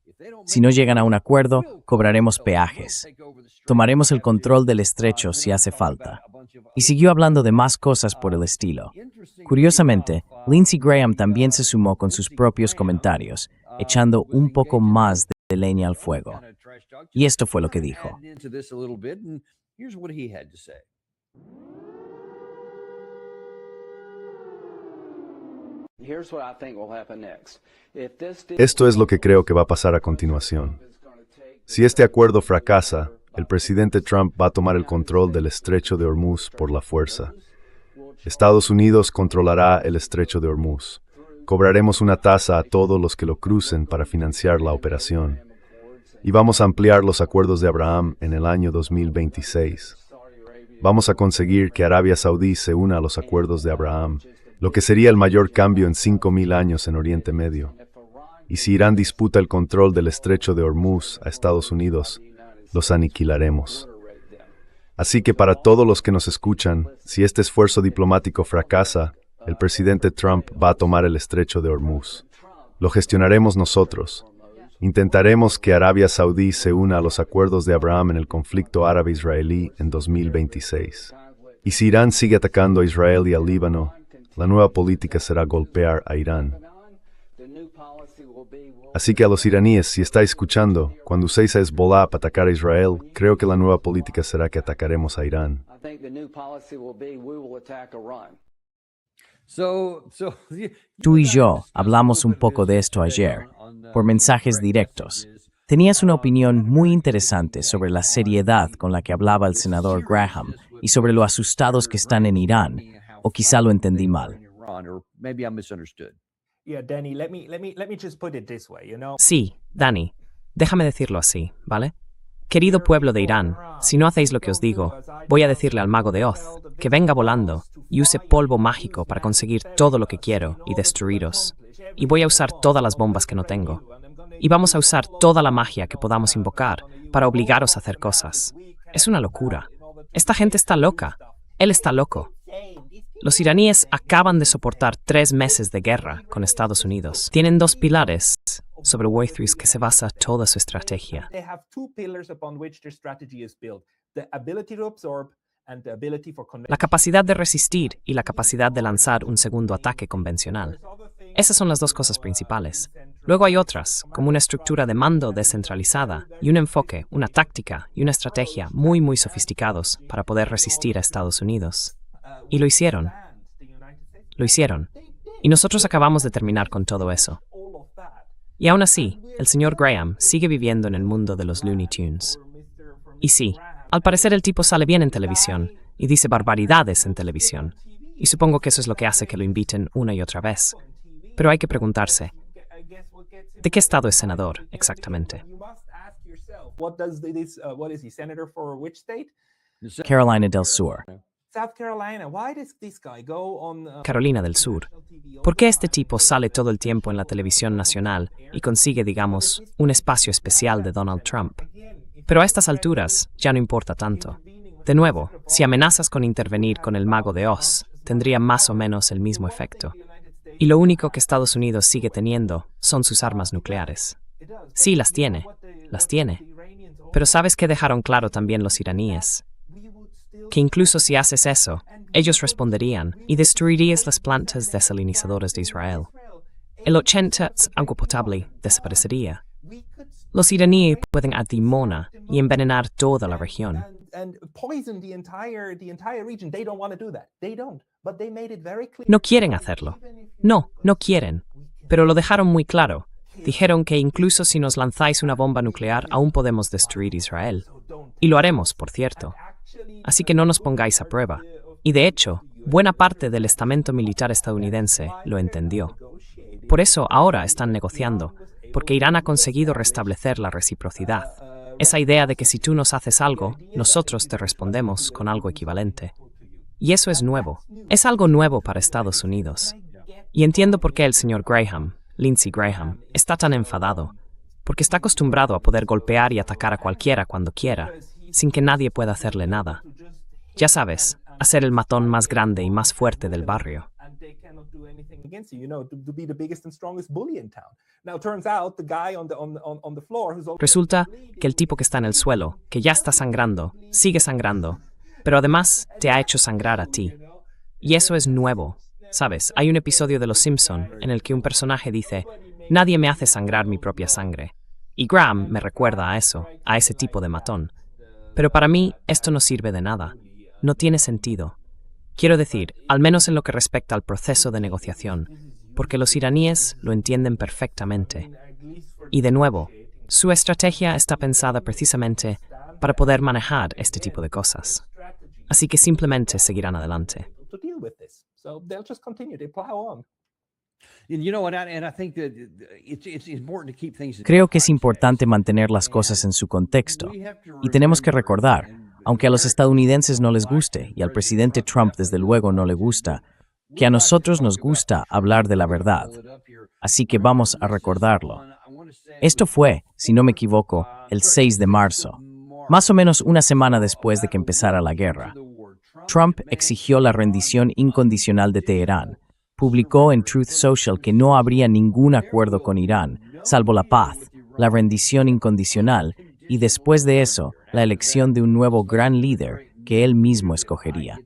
Si no llegan a un acuerdo, cobraremos peajes. Tomaremos el control del estrecho si hace falta. Y siguió hablando de más cosas por el estilo. Curiosamente, Lindsey Graham también se sumó con sus propios comentarios, echando un poco más de leña al fuego. Y esto fue lo que dijo. Into this a little bit, and here's what he had to say. Here's what I think will happen next. If this deal Esto es lo que creo que va a pasar a continuación. Si este acuerdo fracasa, el presidente Trump va a tomar el control del estrecho de Hormuz por la fuerza. Estados Unidos controlará el estrecho de Hormuz. Cobraremos una tasa a todos los que lo crucen para financiar la operación. Y vamos a ampliar los acuerdos de Abraham en el año 2026. Vamos a conseguir que Arabia Saudí se una a los acuerdos de Abraham, lo que sería el mayor cambio en 5.000 años en Oriente Medio. Y si Irán disputa el control del estrecho de Hormuz a Estados Unidos, los aniquilaremos. Así que para todos los que nos escuchan, si este esfuerzo diplomático fracasa, el presidente Trump va a tomar el estrecho de Hormuz. Lo gestionaremos nosotros. Intentaremos que Arabia Saudí se una a los acuerdos de Abraham en el conflicto árabe-israelí en 2026. Y si Irán sigue atacando a Israel y al Líbano, la nueva política será golpear a Irán. Así que a los iraníes, si estáis escuchando, cuando uséis a Hezbollah para atacar a Israel, creo que la nueva política será que atacaremos a Irán. I think the new policy will be we will attack Iran. Tú y yo hablamos un poco de esto ayer, por mensajes directos. Tenías una opinión muy interesante sobre la seriedad con la que hablaba el senador Graham y sobre lo asustados que están en Irán, o quizá lo entendí mal. Or maybe I misunderstood. Yeah, Danny, let me just put it this way, Sí, Dani, déjame decirlo así, ¿vale? Querido pueblo de Irán, si no hacéis lo que os digo, voy a decirle al mago de Oz que venga volando y use polvo mágico para conseguir todo lo que quiero y destruiros. Y voy a usar todas las bombas que no tengo. Y vamos a usar toda la magia que podamos invocar para obligaros a hacer cosas. Es una locura. Esta gente está loca. Él está loco. Los iraníes acaban de soportar 3 meses de guerra con Estados Unidos. Tienen 2 pilares sobre walkthroughs que se basa toda su estrategia. They have 2 pillars upon which their strategy is built: the ability to absorb and the ability for La capacidad de resistir y la capacidad de lanzar un segundo ataque convencional. Esas son las 2 cosas principales. Luego hay otras, como una estructura de mando descentralizada y un enfoque, una táctica y una estrategia muy sofisticados para poder resistir a Estados Unidos. Y lo hicieron. Lo hicieron. Y nosotros acabamos de terminar con todo eso. Y aún así, el señor Graham sigue viviendo en el mundo de los Looney Tunes. Y sí, al parecer el tipo sale bien en televisión y dice barbaridades en televisión. Y supongo que eso es lo que hace que lo inviten una y otra vez. Pero hay que preguntarse, ¿De qué estado es senador, exactamente? You must ask yourself, what is he, senator for which state? Carolina del Sur. South Carolina. Why does this guy go on Carolina del Sur. ¿Por qué este tipo sale todo el tiempo en la televisión nacional y consigue, digamos, un espacio especial de Donald Trump? Pero a estas alturas ya no importa tanto. De nuevo, si amenazas con intervenir con el Mago de Oz, tendría más o menos el mismo efecto. Y lo único que Estados Unidos sigue teniendo son sus armas nucleares. Sí, las tiene. Pero ¿sabes qué dejaron claro también los iraníes? Que incluso si haces eso, ellos responderían y destruirías las plantas desalinizadoras de Israel. El 80% agua potable desaparecería. Los iraníes pueden adimona y envenenar toda la región. and poison the entire region? They don't want to do that. They don't. But they made it very clear. No quieren hacerlo. No quieren. Pero lo dejaron muy claro. Dijeron que incluso si nos lanzáis una bomba nuclear, aún podemos destruir Israel. Y lo haremos, por cierto. Así que no nos pongáis a prueba. Y de hecho, buena parte del estamento militar estadounidense lo entendió. Por eso ahora están negociando, porque Irán ha conseguido restablecer la reciprocidad. Esa idea de que si tú nos haces algo, nosotros te respondemos con algo equivalente. Y eso es nuevo. Es algo nuevo para Estados Unidos. Y entiendo por qué el señor Graham, Lindsey Graham, está tan enfadado, porque está acostumbrado a poder golpear y atacar a cualquiera cuando quiera, sin que nadie pueda hacerle nada. Ya sabes, a ser el matón más grande y más fuerte del barrio. Against you, to be the biggest and strongest bully in town. Now it turns out the guy on the floor who's Resulta que el tipo que está en el suelo, que ya está sangrando, sigue sangrando, pero además te ha hecho sangrar a ti. Y eso es nuevo. ¿Sabes? Hay un episodio de Los Simpson en el que un personaje dice, nadie me hace sangrar mi propia sangre. Y Graham me recuerda a eso, a ese tipo de matón. Pero para mí esto no sirve de nada. No tiene sentido. Quiero decir, al menos en lo que respecta al proceso de negociación, porque los iraníes lo entienden perfectamente. Y de nuevo, su estrategia está pensada precisamente para poder manejar este tipo de cosas. Así que simplemente seguirán adelante. to deal with this. So they'll just continue. They plow on. And you know what? And I think that it's important to keep things. Creo que es importante mantener las cosas en su contexto. Y tenemos que recordar, aunque a los estadounidenses no les guste, y al presidente Trump desde luego no le gusta, que a nosotros nos gusta hablar de la verdad. Así que vamos a recordarlo. Esto fue, si no me equivoco, el 6 de marzo, más o menos una semana después de que empezara la guerra. Trump exigió la rendición incondicional de Teherán. Publicó en Truth Social que no habría ningún acuerdo con Irán, salvo la paz, la rendición incondicional, y después de eso, la elección de un nuevo gran líder que él mismo escogería.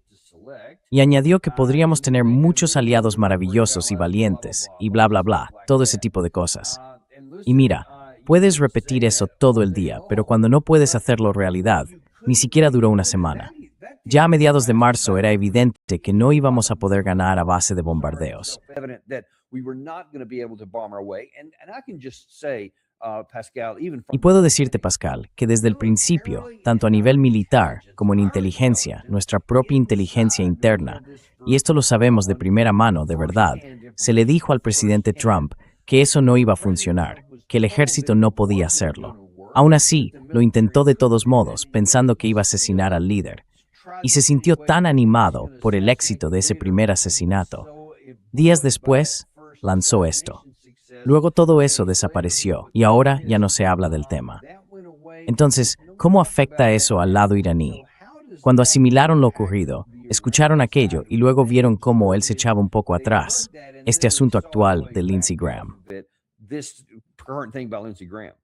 Y añadió que podríamos tener muchos aliados maravillosos y valientes, y bla bla bla, todo ese tipo de cosas. Y mira, puedes repetir eso todo el día, pero cuando no puedes hacerlo realidad, ni siquiera duró una semana. Ya a mediados de marzo era evidente que no íbamos a poder ganar a base de bombardeos. Evident that we were not going to be able to bomb our way. And I can just say, Pascal, even from Y puedo decirte, Pascal, que desde el principio, tanto a nivel militar como en inteligencia, nuestra propia inteligencia interna, y esto lo sabemos de primera mano, de verdad, se le dijo al presidente Trump que eso no iba a funcionar, que el ejército no podía hacerlo. Aún así, lo intentó de todos modos, pensando que iba a asesinar al líder. Y se sintió tan animado por el éxito de ese primer asesinato. Días después, lanzó esto. Luego todo eso desapareció y ahora ya no se habla del tema. Entonces, ¿cómo afecta eso al lado iraní? Cuando asimilaron lo ocurrido, escucharon aquello y luego vieron cómo él se echaba un poco atrás. Este asunto actual de Lindsey Graham. this current thing about Lindsey Graham.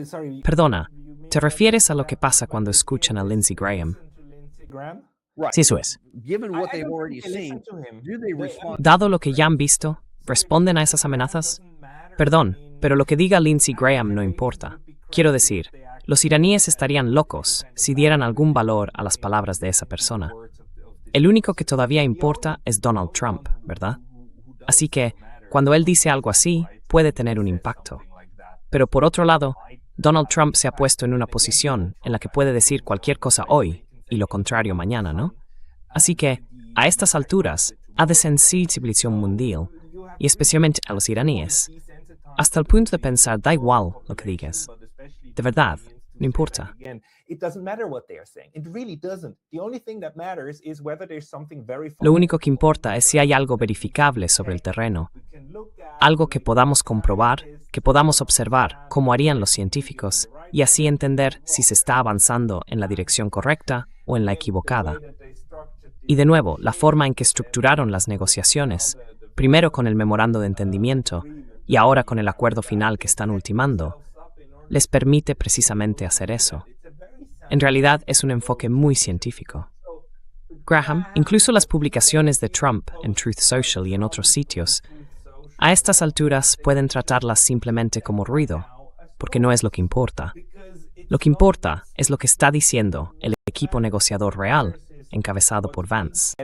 Sorry. Perdona, ¿te refieres a lo que pasa cuando escuchan a Lindsey Graham? Graham? Right. Sí, eso es. Given what I they've don't already think they seen, listen to him. do they respond? Dado lo que ya han visto, ¿responden a esas amenazas? Perdón, pero lo que diga Lindsey Graham no importa. Quiero decir, los iraníes estarían locos si dieran algún valor a las palabras de esa persona. El único que todavía importa es Donald Trump, ¿verdad? Así que, cuando él dice algo así, puede tener un impacto. Pero por otro lado, Donald Trump se ha puesto en una posición en la que puede decir cualquier cosa hoy y lo contrario mañana, ¿no? Así que, a estas alturas, a desensibilización mundial, y especialmente a los iraníes, hasta el punto de pensar, da igual lo que digas. De verdad, no importa. Lo único que importa es si hay algo verificable sobre el terreno, algo que podamos comprobar, que podamos observar, como harían los científicos, y así entender si se está avanzando en la dirección correcta o en la equivocada. Y de nuevo, la forma en que estructuraron las negociaciones, primero con el memorando de entendimiento y ahora con el acuerdo final que están ultimando, les permite precisamente hacer eso. En realidad es un enfoque muy científico. Graham, incluso las publicaciones de Trump en Truth Social y en otros sitios, a estas alturas pueden tratarlas simplemente como ruido, porque no es lo que importa. Lo que importa es lo que está diciendo el equipo negociador real, encabezado por Vance.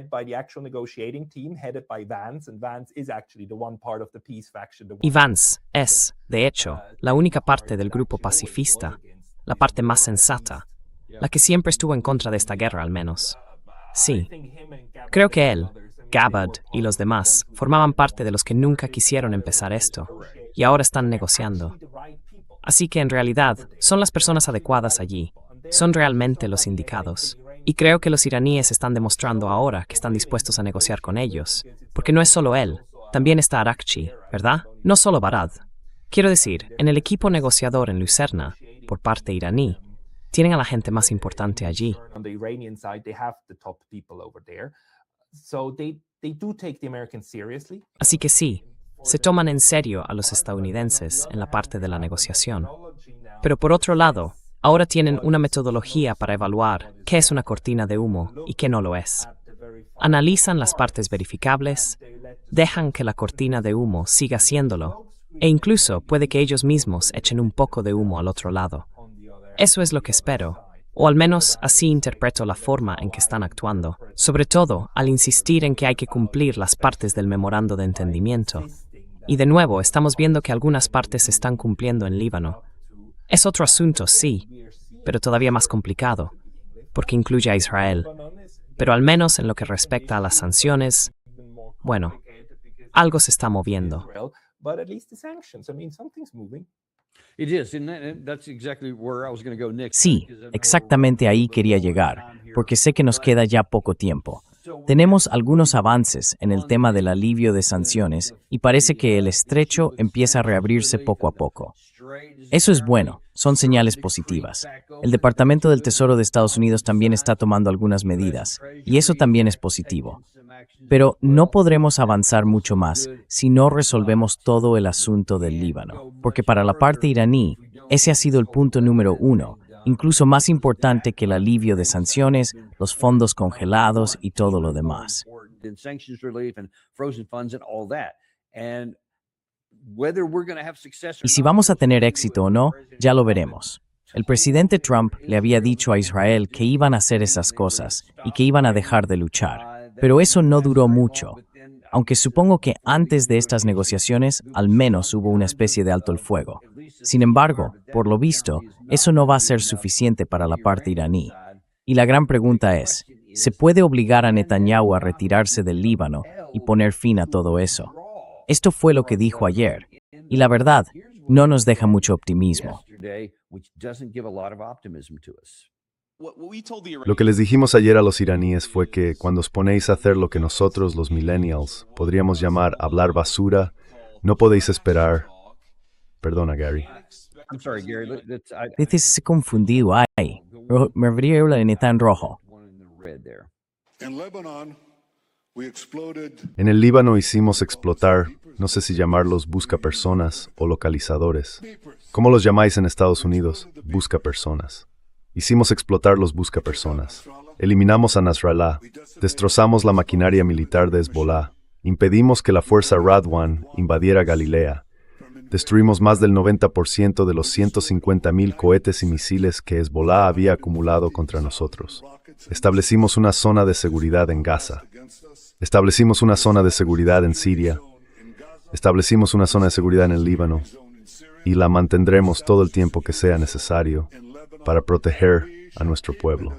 Y Vance es, de hecho, la única parte del grupo pacifista, la parte más sensata, la que siempre estuvo en contra de esta guerra al menos. Sí, creo que él, Gabbard y los demás formaban parte de los que nunca quisieron empezar esto, y ahora están negociando. Así que en realidad son las personas adecuadas allí, son realmente los indicados. Y creo que los iraníes están demostrando ahora que están dispuestos a negociar con ellos, porque no es solo él, también está Arakchi, ¿verdad? No solo Barad. Quiero decir, en el equipo negociador en Lucerna, por parte iraní, tienen a la gente más importante allí. Así que sí, se toman en serio a los estadounidenses en la parte de la negociación. Pero por otro lado, ahora tienen una metodología para evaluar qué es una cortina de humo y qué no lo es. Analizan las partes verificables, dejan que la cortina de humo siga siéndolo, e incluso puede que ellos mismos echen un poco de humo al otro lado. Eso es lo que espero, o al menos así interpreto la forma en que están actuando, sobre todo al insistir en que hay que cumplir las partes del memorando de entendimiento. Y de nuevo, estamos viendo que algunas partes se están cumpliendo en Líbano. Es otro asunto, sí, pero todavía más complicado, porque incluye a Israel. Pero al menos en lo que respecta a las sanciones, bueno, algo se está moviendo. Sí, exactamente ahí quería llegar, porque sé que nos queda ya poco tiempo. Tenemos algunos avances en el tema del alivio de sanciones y parece que el estrecho empieza a reabrirse poco a poco. Eso es bueno, son señales positivas. El Departamento del Tesoro de Estados Unidos también está tomando algunas medidas, y eso también es positivo. Pero no podremos avanzar mucho más si no resolvemos todo el asunto del Líbano, porque para la parte iraní, ese ha sido el punto número 1, incluso más importante que el alivio de sanciones, los fondos congelados y todo lo demás. Y si vamos a tener éxito o no, ya lo veremos. El presidente Trump le había dicho a Israel que iban a hacer esas cosas y que iban a dejar de luchar, pero eso no duró mucho. Aunque supongo que antes de estas negociaciones al menos hubo una especie de alto el fuego. Sin embargo, por lo visto, eso no va a ser suficiente para la parte iraní. Y la gran pregunta es, ¿se puede obligar a Netanyahu a retirarse del Líbano y poner fin a todo eso? Esto fue lo que dijo ayer, y la verdad, no nos deja mucho optimismo. Lo que les dijimos ayer a los iraníes fue que cuando os ponéis a hacer lo que nosotros, los millennials, podríamos llamar hablar basura, no podéis esperar... Perdona, Gary. Dices, se confundió, ay, me abrí en tan rojo. En el Líbano hicimos explotar, no sé si llamarlos buscapersonas o localizadores. ¿Cómo los llamáis en Estados Unidos? Buscapersonas. Hicimos explotar los buscapersonas. Eliminamos a Nasrallah. Destrozamos la maquinaria militar de Hezbollah. Impedimos que la fuerza Radwan invadiera Galilea. Destruimos más del 90% de los 150,000 cohetes y misiles que Hezbollah había acumulado contra nosotros. Establecimos una zona de seguridad en Gaza. Establecimos una zona de seguridad en Siria. Establecimos una zona de seguridad en el Líbano. Y la mantendremos todo el tiempo que sea necesario para proteger a nuestro pueblo.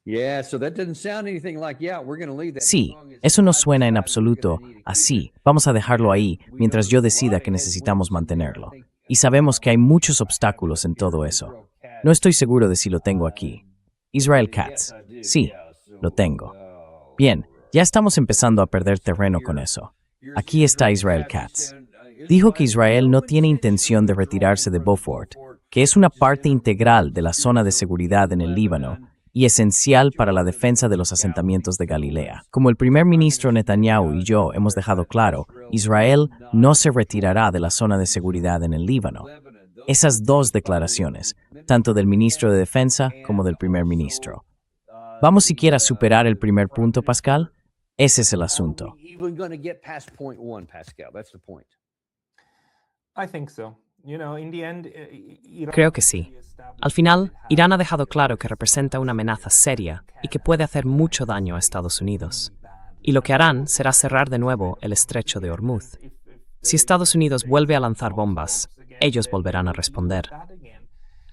Yeah, so that doesn't sound anything like, yeah, we're going to leave that. Sí, eso no suena en absoluto así. Vamos a dejarlo ahí mientras yo decida que necesitamos mantenerlo. Y sabemos que hay muchos obstáculos en todo eso. No estoy seguro de si lo tengo aquí. Israel Katz. Sí, lo tengo. Bien, ya estamos empezando a perder terreno con eso. Aquí está Israel Katz. Dijo que Israel no tiene intención de retirarse de Beaufort, que es una parte integral de la zona de seguridad en el Líbano y esencial para la defensa de los asentamientos de Galilea. Como el primer ministro Netanyahu y yo hemos dejado claro, Israel no se retirará de la zona de seguridad en el Líbano. Esas dos declaraciones, tanto del ministro de Defensa como del primer ministro. ¿Vamos siquiera a superar el primer punto, Pascal? Ese es el asunto. Even going to get past point one, Pascal. That's the point. I think so. In the end, Creo que sí. Al final, Irán ha dejado claro que representa una amenaza seria y que puede hacer mucho daño a Estados Unidos. Y lo que harán será cerrar de nuevo el estrecho de Hormuz. Si Estados Unidos vuelve a lanzar bombas, ellos volverán a responder.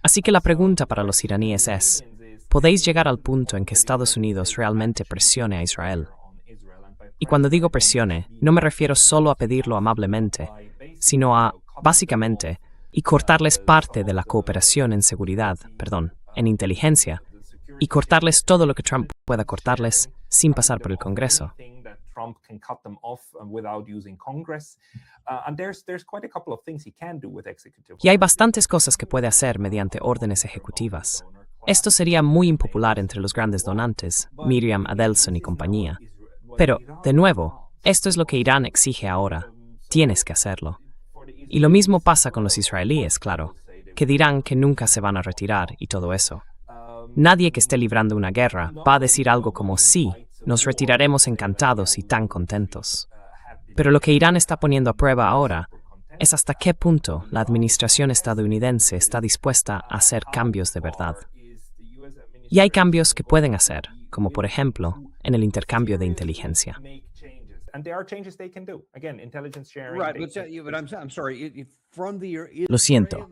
Así que la pregunta para los iraníes es, ¿podéis llegar al punto en que Estados Unidos realmente presione a Israel? Y cuando digo presione, no me refiero solo a pedirlo amablemente, sino a, básicamente, y cortarles parte de la cooperación en seguridad, en inteligencia, y cortarles todo lo que Trump pueda cortarles sin pasar por el Congreso. Trump can cut them off without using Congress. And there's quite a couple of things he can do with executive. Y hay bastantes cosas que puede hacer mediante órdenes ejecutivas. Esto sería muy impopular entre los grandes donantes, Miriam Adelson y compañía. Pero, de nuevo, esto es lo que Irán exige ahora. Tienes que hacerlo. Y lo mismo pasa con los israelíes, claro, que dirán que nunca se van a retirar y todo eso. Nadie que esté librando una guerra va a decir algo como sí, nos retiraremos encantados y tan contentos. Pero lo que Irán está poniendo a prueba ahora es hasta qué punto la administración estadounidense está dispuesta a hacer cambios de verdad. Y hay cambios que pueden hacer, como por ejemplo, en el intercambio de inteligencia. And there are changes they can do. Again, intelligence sharing. Right, but I'm sorry. From the Lo siento.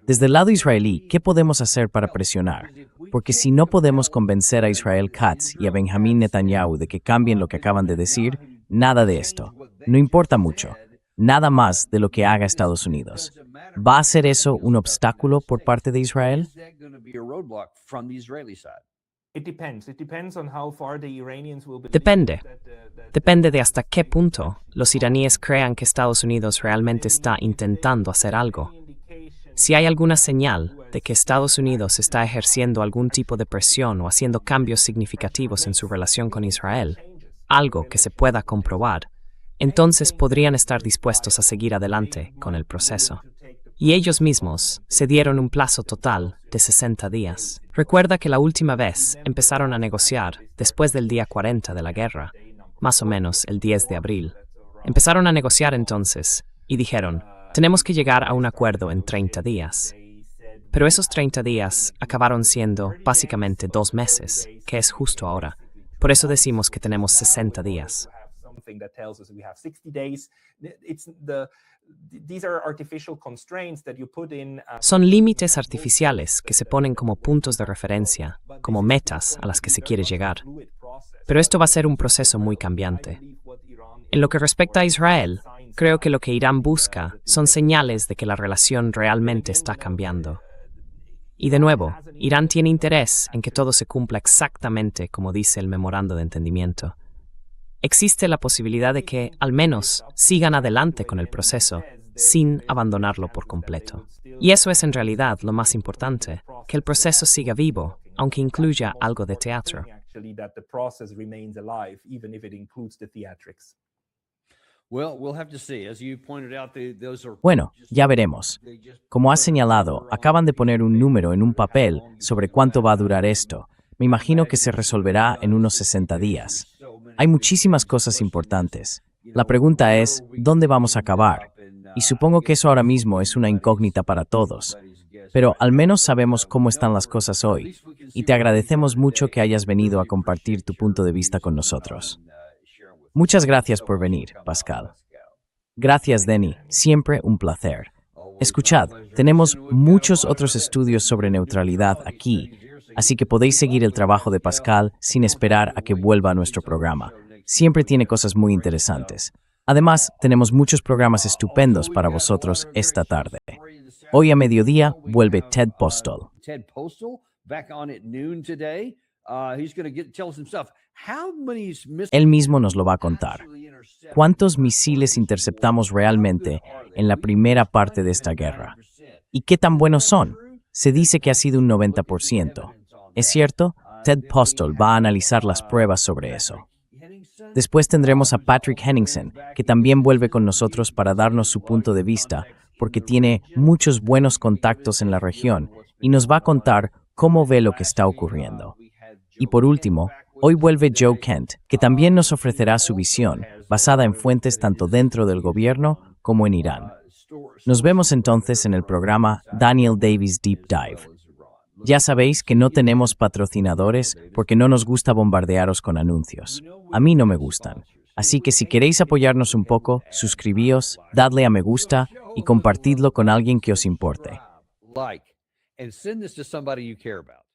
Desde el lado israelí, ¿qué podemos hacer para presionar? Porque si no podemos convencer a Israel Katz y a Benjamin Netanyahu de que cambien lo que acaban de decir, nada de esto. No importa mucho. Nada más de lo que haga Estados Unidos. ¿Va a ser eso un obstáculo por parte de Israel? Depende. Depende de hasta qué punto los iraníes crean que Estados Unidos realmente está intentando hacer algo. Si hay alguna señal de que Estados Unidos está ejerciendo algún tipo de presión o haciendo cambios significativos en su relación con Israel, algo que se pueda comprobar, entonces podrían estar dispuestos a seguir adelante con el proceso. Y ellos mismos se dieron un plazo total de 60 días. Recuerda que la última vez empezaron a negociar después del día 40 de la guerra, más o menos el 10 de abril. Empezaron a negociar entonces y dijeron, tenemos que llegar a un acuerdo en 30 días. Pero esos 30 días acabaron siendo básicamente 2 meses, que es justo ahora. Por eso decimos que tenemos 60 días. Son límites artificiales que se ponen como puntos de referencia, como metas a las que se quiere llegar. Pero esto va a ser un proceso muy cambiante. En lo que respecta a Israel, creo que lo que Irán busca son señales de que la relación realmente está cambiando. Y de nuevo, Irán tiene interés en que todo se cumpla exactamente como dice el memorando de entendimiento. Existe la posibilidad de que, al menos, sigan adelante con el proceso, sin abandonarlo por completo. Y eso es en realidad lo más importante, que el proceso siga vivo, aunque incluya algo de teatro. Bueno, ya veremos. Como has señalado, acaban de poner un número en un papel sobre cuánto va a durar esto. Me imagino que se resolverá en unos 60 días. Hay muchísimas cosas importantes. La pregunta es, ¿dónde vamos a acabar? Y supongo que eso ahora mismo es una incógnita para todos. Pero al menos sabemos cómo están las cosas hoy. Y te agradecemos mucho que hayas venido a compartir tu punto de vista con nosotros. Muchas gracias por venir, Pascal. Gracias, Denny. Siempre un placer. Escuchad, tenemos muchos otros estudios sobre neutralidad aquí, así que podéis seguir el trabajo de Pascal sin esperar a que vuelva a nuestro programa. Siempre tiene cosas muy interesantes. Además, tenemos muchos programas estupendos para vosotros esta tarde. Hoy a mediodía vuelve Ted Postal. Ted Postal back on at noon today. He's going to tell us some stuff. How many missiles Él mismo nos lo va a contar. ¿Cuántos misiles interceptamos realmente en la primera parte de esta guerra? ¿Y qué tan buenos son? Se dice que ha sido un 90%. ¿Es cierto? Ted Postal va a analizar las pruebas sobre eso. Después tendremos a Patrick Henningsen, que también vuelve con nosotros para darnos su punto de vista, porque tiene muchos buenos contactos en la región y nos va a contar cómo ve lo que está ocurriendo. Y por último, hoy vuelve Joe Kent, que también nos ofrecerá su visión, basada en fuentes tanto dentro del gobierno como en Irán. Nos vemos entonces en el programa Daniel Davis Deep Dive. Ya sabéis que no tenemos patrocinadores porque no nos gusta bombardearos con anuncios. A mí no me gustan. Así que si queréis apoyarnos un poco, suscribíos, dadle a me gusta y compartidlo con alguien que os importe. like and send this to somebody you care about.